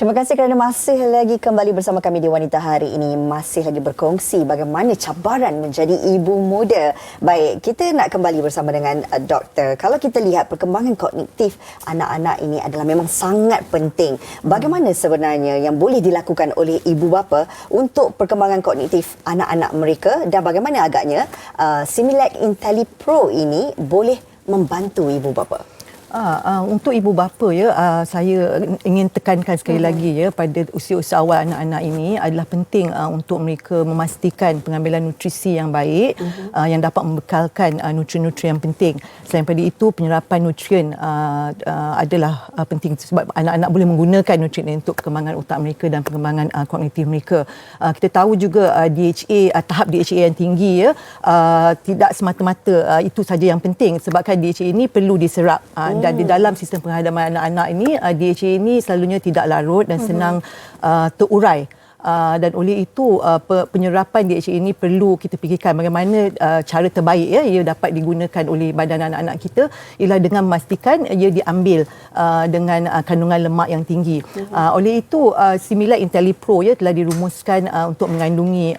Terima kasih kerana masih lagi kembali bersama kami di Wanita Hari ini. Masih lagi berkongsi bagaimana cabaran menjadi ibu muda. Baik, kita nak kembali bersama dengan doktor. Kalau kita lihat perkembangan kognitif anak-anak ini adalah memang sangat penting. Bagaimana sebenarnya yang boleh dilakukan oleh ibu bapa untuk perkembangan kognitif anak-anak mereka dan bagaimana agaknya Similac IntelliPro ini boleh membantu ibu bapa? Untuk ibu bapa saya ingin tekankan sekali lagi pada usia-usia awal anak-anak ini adalah penting untuk mereka memastikan pengambilan nutrisi yang baik yang dapat membekalkan nutrien-nutrien yang penting. Selain daripada itu, penyerapan nutrien adalah penting sebab anak-anak boleh menggunakan nutrien untuk perkembangan otak mereka dan perkembangan kognitif mereka. Kita tahu juga DHA, tahap DHA yang tinggi tidak semata-mata itu saja yang penting sebabkan DHA ini perlu diserap. Dan di dalam sistem penghadapan anak-anak ini, DHA ini selalunya tidak larut dan senang terurai. Dan oleh itu penyerapan DHA ini perlu kita fikirkan bagaimana cara terbaik ia dapat digunakan oleh badan anak-anak kita ialah dengan memastikan ia diambil dengan kandungan lemak yang tinggi. Oleh itu Similac IntelliPro telah dirumuskan untuk mengandungi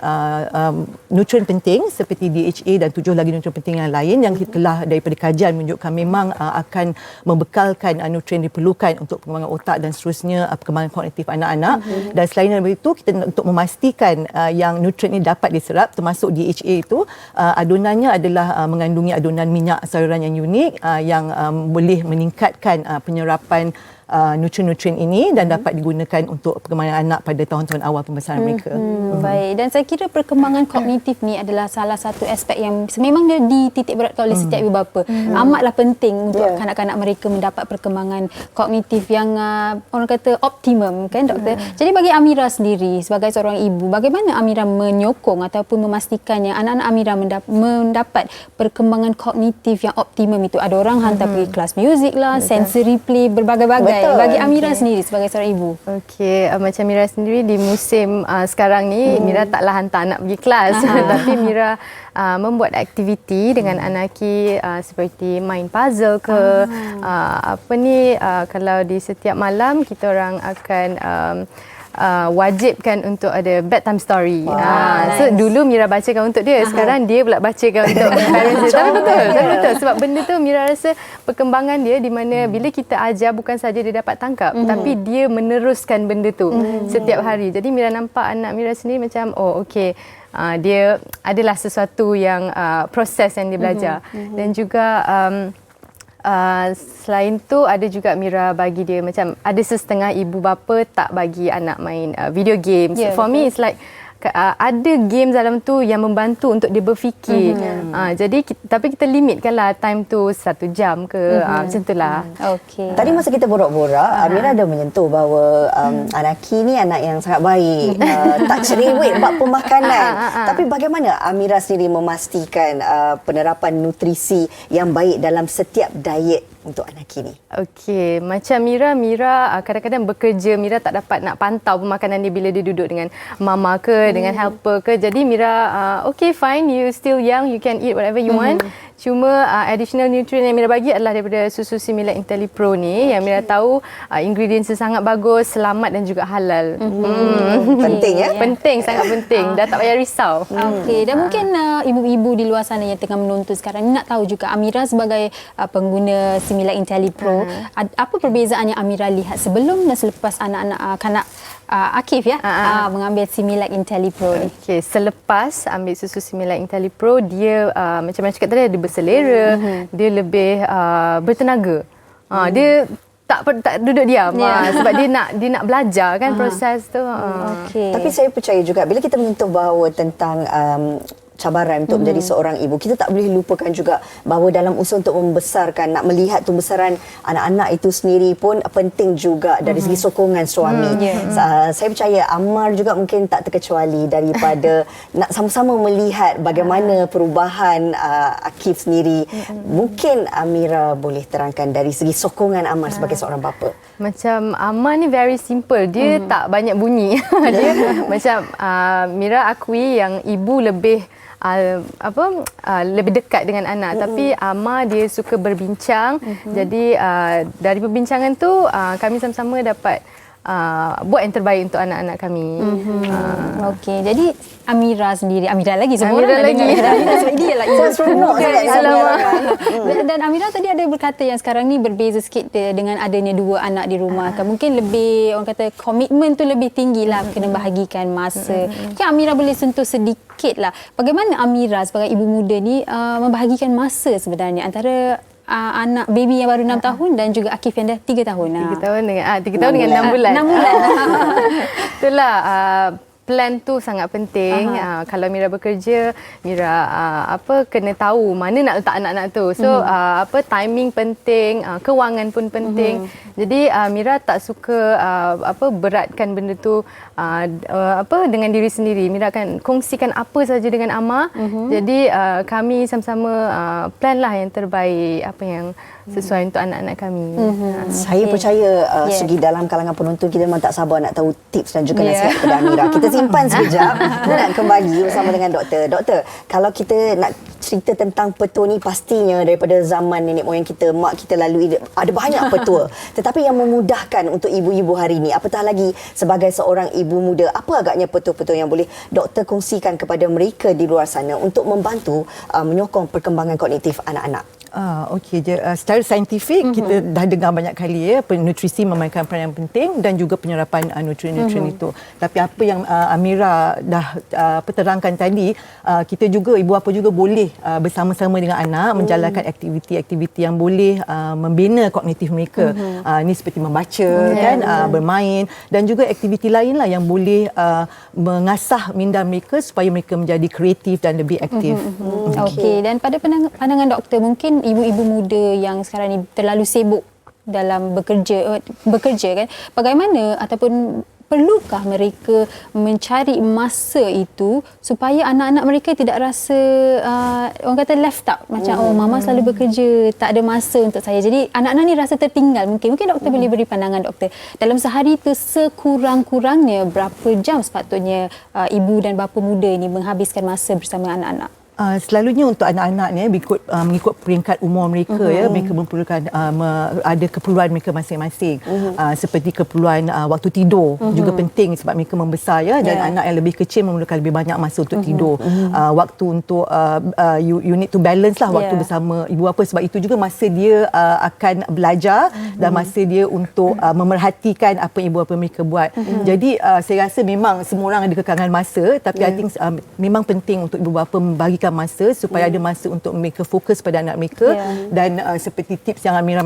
nutrien penting seperti DHA dan 7 lagi nutrien penting yang lain yang telah daripada kajian menunjukkan memang akan membekalkan nutrien diperlukan untuk perkembangan otak dan seterusnya perkembangan kognitif anak-anak. Dan selain daripada itu kita untuk memastikan yang nutrien ini dapat diserap termasuk DHA itu adonannya adalah mengandungi adonan minyak sayuran yang unik yang boleh meningkatkan penyerapan nutrien-nutrien ini dan dapat digunakan untuk perkembangan anak pada tahun-tahun awal pembesaran mereka. Baik, dan saya kira perkembangan kognitif ni adalah salah satu aspek yang memang dia dititik beratkan oleh setiap ibu bapa. Amatlah penting untuk kanak-kanak mereka mendapat perkembangan kognitif yang orang kata optimum, kan doktor? Jadi bagi Amira sendiri sebagai seorang ibu, bagaimana Amira menyokong ataupun memastikan yang anak-anak Amira mendapat perkembangan kognitif yang optimum itu? Ada orang hantar pergi kelas muzik lah, sensory play, berbagai-bagai. Bagi Amira sendiri sebagai seorang ibu. Okey, macam Mira sendiri di musim sekarang ni, Mira taklah hantar anak pergi kelas. Tapi Mira membuat aktiviti dengan anaki seperti main puzzle ke, kalau di setiap malam kita orang akan wajibkan untuk ada bedtime story. So dulu Mira bacakan untuk dia, sekarang dia pula bacakan untuk parents dia. Tapi betul sebab benda tu Mira rasa perkembangan dia di mana bila kita ajar bukan saja dia dapat tangkap tapi dia meneruskan benda tu setiap hari. Jadi Mira nampak anak Mira sendiri macam dia adalah sesuatu yang proses yang dia belajar. Dan juga selain tu ada juga Mira bagi dia macam ada setengah ibu bapa tak bagi anak main video games. For me it's like ada games dalam tu yang membantu untuk dia berfikir. Jadi tapi kita limitkanlah time tu 1 jam ke macam itulah. Okey. Tadi masa kita borak-borak, Amira ada menyentuh bahawa Anaki ni anak yang sangat baik, tak cerewet bab pemakanan. Tapi bagaimana Amira sendiri memastikan penerapan nutrisi yang baik dalam setiap diet untuk Anaki ni? Okey, macam Mira kadang-kadang bekerja, Mira tak dapat nak pantau pemakanan dia bila dia duduk dengan mama ke, dengan helper ke. Jadi Mira, okay fine, you still young, you can eat whatever you want. Cuma additional nutrient yang Mira bagi adalah daripada susu Similac IntelliPro ni yang Mira tahu ingredients dia sangat bagus, selamat dan juga halal. Penting ya? Penting, sangat penting. Dah tak payah risau. Okey, dan mungkin ibu-ibu di luar sana yang tengah menonton sekarang ni nak tahu juga Amira sebagai pengguna Similac IntelliPro, apa perbezaan yang Amira lihat sebelum dan selepas anak-anak kanak Akif mengambil Similac IntelliPro ni? Okey, selepas ambil susu Similac IntelliPro, dia macam mana cakap tadi, dia berselera, dia lebih bertenaga. Dia tak duduk diam sebab dia nak belajar kan proses tu. Okay. Tapi saya percaya juga bila kita menyentuh bahawa tentang cabaran untuk menjadi seorang ibu, kita tak boleh lupakan juga bahawa dalam usaha untuk membesarkan, nak melihat pembesaran anak-anak itu sendiri pun penting juga dari segi sokongan suami. Saya percaya Ammar juga mungkin tak terkecuali daripada nak sama-sama melihat bagaimana perubahan Akif sendiri. Mungkin Amira boleh terangkan dari segi sokongan Ammar sebagai seorang bapa. Macam Ammar ni very simple, dia tak banyak bunyi. Dia macam Mira akui yang ibu lebih lebih dekat dengan anak. Tapi Amma dia suka berbincang. Jadi dari perbincangan tu kami sama-sama dapat buat yang terbaik untuk anak-anak kami. Okey, jadi Amira sendiri, Amira lagi semua Amira orang lagi. Amira sebab dia lah ibu Seronok sangat Alamak. Dan Amira tadi ada berkata yang sekarang ni berbeza sikit dengan adanya 2 anak di rumah. Kan mungkin lebih orang kata komitmen tu lebih tinggi lah, kena bahagikan masa. Mungkin Amira boleh sentuh sedikit lah bagaimana Amira sebagai ibu muda ni membahagikan masa sebenarnya antara anak baby yang baru 6 tahun dan juga Akif yang dah 3 tahun. 3 tahun dengan 3 tahun dengan 6 bulan. 6 bulan. Itulah plan tu sangat penting. Kalau Mira bekerja, Mira kena tahu mana nak letak anak-anak tu. So timing penting, kewangan pun penting. Jadi Mira tak suka beratkan benda tu dengan diri sendiri. Mira akan kongsikan apa saja dengan Amar. Jadi kami sama-sama plan lah yang terbaik, apa yang sesuai untuk anak-anak kami. Saya percaya segi dalam kalangan penonton kita memang tak sabar nak tahu tips dan juga nasihat kepada Amira. Kita simpan sekejap. Kita nak kembali bersama dengan doktor. Doktor, kalau kita nak cerita tentang petua ni, pastinya daripada zaman nenek moyang kita, mak kita lalui, ada banyak petua. Tetapi yang memudahkan untuk ibu-ibu hari ini, apatah lagi sebagai seorang ibu muda, apa agaknya petua-petua yang boleh doktor kongsikan kepada mereka di luar sana untuk membantu menyokong perkembangan kognitif anak-anak? Okey, secara saintifik kita dah dengar banyak kali nutrisi memainkan peranan yang penting dan juga penyerapan nutrien-nutrien itu. Tapi apa yang Amira dah terangkan tadi, kita juga ibu bapa juga boleh bersama-sama dengan anak menjalankan aktiviti-aktiviti yang boleh membina kognitif mereka. Ini seperti membaca, bermain dan juga aktiviti lain lah yang boleh mengasah minda mereka supaya mereka menjadi kreatif dan lebih aktif. Okey, dan pada pandangan doktor, mungkin ibu-ibu muda yang sekarang ni terlalu sibuk dalam bekerja kan, bagaimana ataupun perlukah mereka mencari masa itu supaya anak-anak mereka tidak rasa orang kata left out, macam mama selalu bekerja, tak ada masa untuk saya. Jadi anak-anak ni rasa tertinggal. Mungkin doktor boleh beri pandangan doktor, dalam sehari itu sekurang-kurangnya berapa jam sepatutnya ibu dan bapa muda ni menghabiskan masa bersama anak-anak? Selalunya untuk anak-anak ni mengikut peringkat umur mereka mereka memerlukan ada keperluan mereka masing-masing. Seperti keperluan waktu tidur juga penting sebab mereka membesar dan anak yang lebih kecil memerlukan lebih banyak masa untuk tidur. Waktu untuk you need to balance lah waktu bersama ibu bapa, sebab itu juga masa dia akan belajar dan masa dia untuk memerhatikan apa yang ibu bapa mereka buat. Jadi saya rasa memang semua orang ada kekurangan masa, tapi I think memang penting untuk ibu bapa membagikan masa supaya ada masa untuk mereka fokus pada anak mereka. Dan seperti tips yang Amira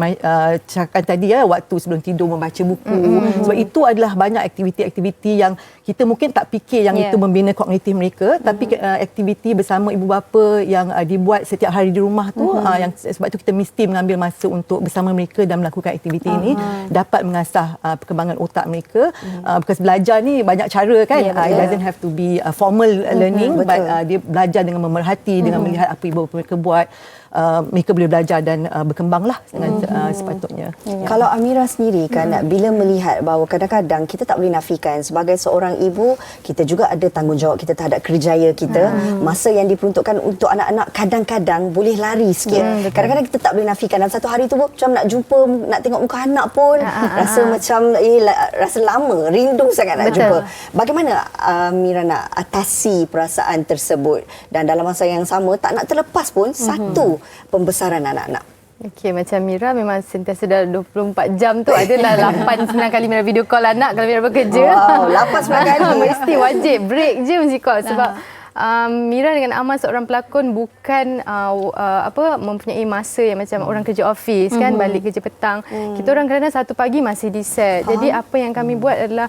cakapkan tadi, waktu sebelum tidur membaca buku. Sebab itu adalah banyak aktiviti-aktiviti yang kita mungkin tak fikir yang itu membina kognitif mereka, tapi aktiviti bersama ibu bapa yang dibuat setiap hari di rumah tu, yang sebab itu kita mesti mengambil masa untuk bersama mereka dan melakukan aktiviti ini dapat mengasah perkembangan otak mereka. Because belajar ni banyak cara kan, it doesn't have to be formal learning, but dia belajar dengan memerhati, dengan melihat apa ibu bapa mereka buat. Mereka boleh belajar dan berkembanglah dengan sepatutnya. Kalau Amira sendiri kan, bila melihat bahawa kadang-kadang kita tak boleh nafikan sebagai seorang ibu, kita juga ada tanggungjawab kita terhadap kerjaya kita. Masa yang diperuntukkan untuk anak-anak kadang-kadang boleh lari sikit. Kadang-kadang kita tak boleh nafikan. Dalam satu hari tu macam nak jumpa, nak tengok muka anak pun rasa macam rasa lama, rindu sangat nak jumpa. Bagaimana Amira nak atasi perasaan tersebut dan dalam masa yang sama tak nak terlepas pun satu pembesaran anak-anak? Okey, macam Mira memang sentiasa dalam 24 jam tu adalah 8-9 kali Mira video call anak kalau Mira bekerja. Wow, 8-9 kali. Mesti wajib, break je mesti call sebab Mira dengan Amar seorang pelakon bukan mempunyai masa yang macam orang kerja office kan, balik kerja petang. Kita orang kadang-kadang 1 pagi masih di set. Jadi apa yang kami buat adalah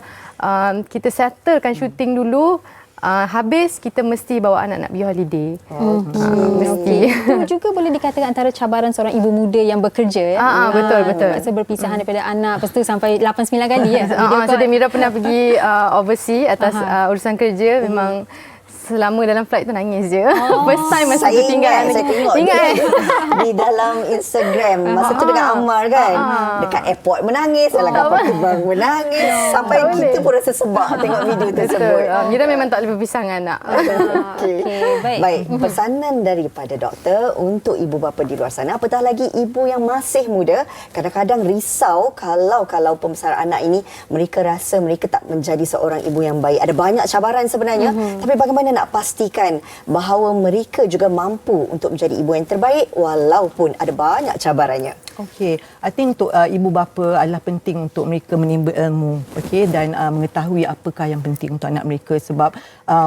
kita settlekan syuting dulu. Habis kita mesti bawa anak-anak pergi holiday. Mesti. Itu juga boleh dikatakan antara cabaran seorang ibu muda yang bekerja betul. Masa berpisahan daripada anak, lepas tu sampai 8-9 kali so Mira pernah pergi overseas atas urusan kerja. Memang selama dalam flight tu nangis je. First time masa Saya tu tinggal ingat, anak. saya tengok Ingat dia di dalam Instagram. Masa tu dengan Ammar kan. Dekat airport menangis, dalam kapal terbang menangis. Sampai kita pun rasa sebab tengok video tersebut. Mira memang tak boleh berpisah dengan anak. Okey. Okey, baik. Pesanan daripada doktor untuk ibu bapa di luar sana, apatah lagi ibu yang masih muda, kadang-kadang risau kalau pembesaran anak ini mereka rasa mereka tak menjadi seorang ibu yang baik. Ada banyak cabaran sebenarnya, tapi bagaimana nak pastikan bahawa mereka juga mampu untuk menjadi ibu yang terbaik walaupun ada banyak cabarannya. Okey, I think untuk ibu bapa adalah penting untuk mereka menimba ilmu, okey, dan mengetahui apakah yang penting untuk anak mereka, sebab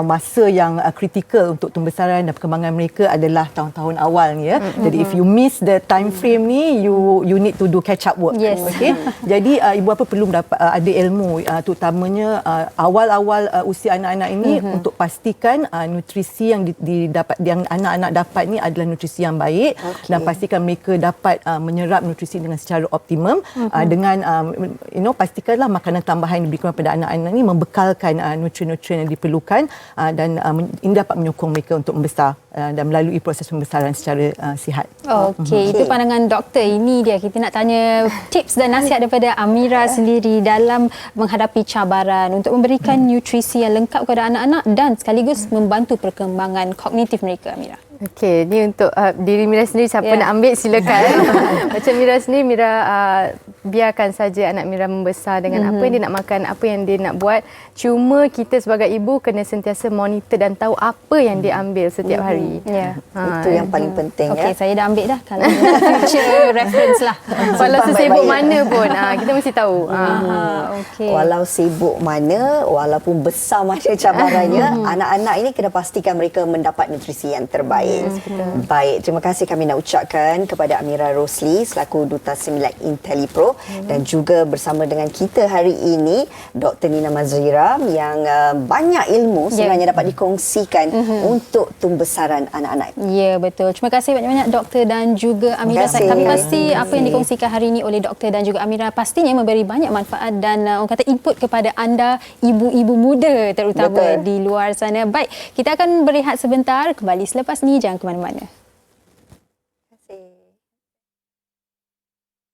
masa yang kritikal untuk pembesaran dan perkembangan mereka adalah tahun-tahun awal ni ya. Jadi if you miss the time frame ni, you need to do catch up work. Yes. Okey. Jadi ibu bapa perlu ada ilmu, terutamanya awal-awal usia anak-anak ini untuk pastikan nutrisi yang didapat, yang anak-anak dapat ni adalah nutrisi yang baik, dan pastikan mereka dapat menyerap nutrisi dengan secara optimum, dengan pastikanlah makanan tambahan yang diberikan kepada anak-anak ini membekalkan nutrien-nutrien yang diperlukan, dan ini dapat menyokong mereka untuk membesar dan melalui proses pembesaran secara sihat. Okey, itu pandangan doktor. Ini dia, kita nak tanya tips dan nasihat daripada Amira sendiri dalam menghadapi cabaran untuk memberikan nutrisi yang lengkap kepada anak-anak dan sekaligus membantu perkembangan kognitif mereka, Amira. Okey, ni untuk diri Mira sendiri, siapa nak ambil silakan. Macam Mira sendiri, Mira biarkan saja anak Mira membesar dengan apa yang dia nak makan, apa yang dia nak buat. Cuma kita sebagai ibu kena sentiasa monitor dan tahu apa yang dia ambil setiap hari. Ya. Itu yang paling penting. Okey, Ya. saya dah ambil dah kalau future reference lah. Walau sesibuk baik-baik. mana pun, kita mesti tahu. Okey. Walau sibuk mana, walaupun besar macam cabarannya, anak-anak ini kena pastikan mereka mendapat nutrisi yang terbaik. Baik, terima kasih kami nak ucapkan kepada Amira Rosli selaku Duta Similac IntelliPro, dan juga bersama dengan kita hari ini Dr. Nina Mazrira yang banyak ilmu sebenarnya dapat dikongsikan untuk pembesaran anak-anak. Ya, betul. Terima kasih banyak-banyak doktor dan juga Amira. Terima kasih. Kami pasti apa yang dikongsikan hari ini oleh doktor dan juga Amira pastinya memberi banyak manfaat dan orang kata input kepada anda ibu-ibu muda terutama Betul. di luar sana. Baik, kita akan berehat sebentar, kembali selepas ni, jangan ke mana-mana.